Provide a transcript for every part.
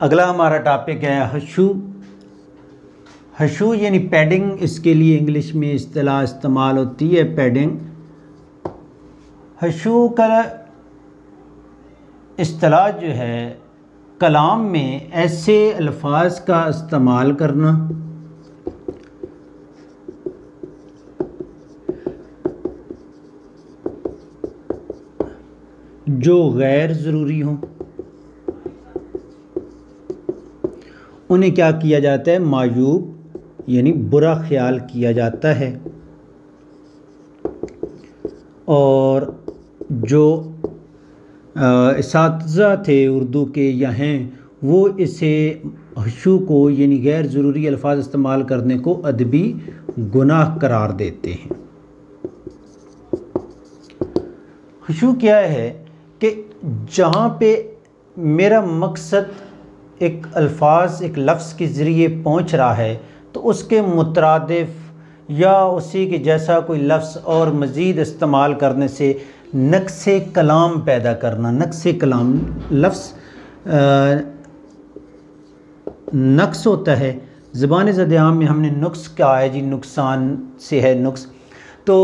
अगला हमारा टॉपिक है हशू। हशू यानी पैडिंग, इसके लिए इंग्लिश में इस्तिलाह इस्तेमाल होती है पैडिंग। हशू का इस्तिलाह जो है कलाम में ऐसे अल्फाज का इस्तेमाल करना जो गैर ज़रूरी हों, उन्हें क्या किया जाता है, मायूब यानी बुरा ख्याल किया जाता है। और जो इसातिज़ा थे उर्दू के या हैं, वो इसे हशू को यानी गैर ज़रूरी अल्फाज इस्तेमाल करने को अदबी गुनाह करार देते हैं। हशू क्या है कि जहाँ पे मेरा मकसद एक अल्फाज एक लफ्ज़ के ज़रिए पहुँच रहा है तो उसके मुतरादिफ या उसी के जैसा कोई लफ्ज़ और मज़ीद इस्तेमाल करने से नक्शे कलाम पैदा करना। नक्शे कलाम लफ्ज़ नक्स होता है, ज़बान ज़द-ए-आम में हमने नुक्स कहा है जी, नुकसान से है नुक्स। तो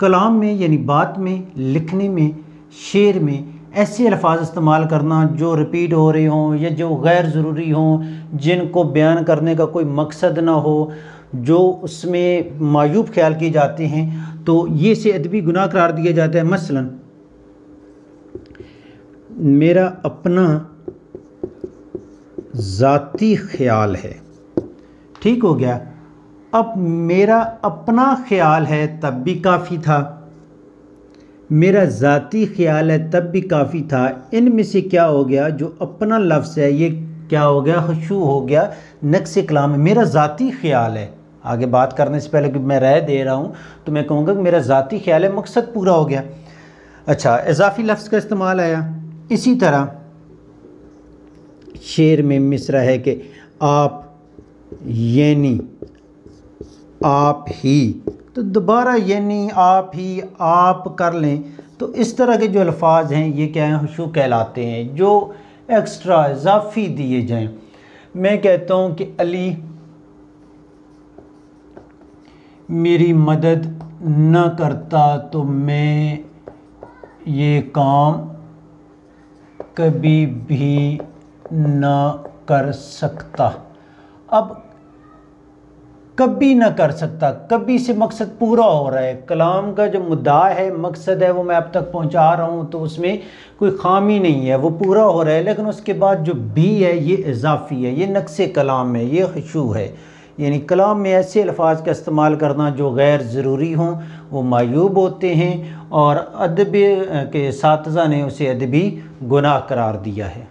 कलाम में यानी बात में, लिखने में, शेर में ऐसे अल्फाज इस्तेमाल करना जो रिपीट हो रहे हों या जो गैर ज़रूरी हों, जिनको बयान करने का कोई मकसद ना हो, जो उसमें मायूब ख्याल किए जाते हैं, तो ये से अदबी गुनाह करार दिया जाता है। मसलन मेरा अपना ज़ाती ख्याल है, ठीक हो गया। अब मेरा अपना ख्याल है तब भी काफ़ी था, मेरा ज़ाती ख्याल है तब भी काफ़ी था। इनमें से क्या हो गया, जो अपना लफ्ज़ है ये क्या हो गया, हशू हो गया नक्शे कलाम में। मेरा ज़ाती ख्याल है, आगे बात करने से पहले कि मैं राय दे रहा हूँ तो मैं कहूँगा कि मेरा ज़ाती ख्याल है, मकसद पूरा हो गया। अच्छा, इजाफ़ी लफ्ज़ का इस्तेमाल आया। इसी तरह शेर में मिसरा है कि आप यानी आप ही, तो दोबारा यानी आप ही आप कर लें। तो इस तरह के जो अल्फाज हैं ये क्या हैं, हशू कहलाते हैं, जो एक्स्ट्रा इजाफ़ी दिए जाएं। मैं कहता हूँ कि अली मेरी मदद न करता तो मैं ये काम कभी भी न कर सकता। अब कभी ना कर सकता, कभी से मकसद पूरा हो रहा है। कलाम का जो मुद्दा है, मकसद है, वो मैं अब तक पहुंचा रहा हूं, तो उसमें कोई खामी नहीं है, वो पूरा हो रहा है। लेकिन उसके बाद जो भी है ये इजाफ़ी है, ये नक्शे कलाम है, ये हशू है। यानी कलाम में ऐसे अल्फाज का इस्तेमाल करना जो गैर ज़रूरी हों, वो मायूब होते हैं और अदब के इसातिज़ा ने उसे अदबी गुनाह करार दिया है।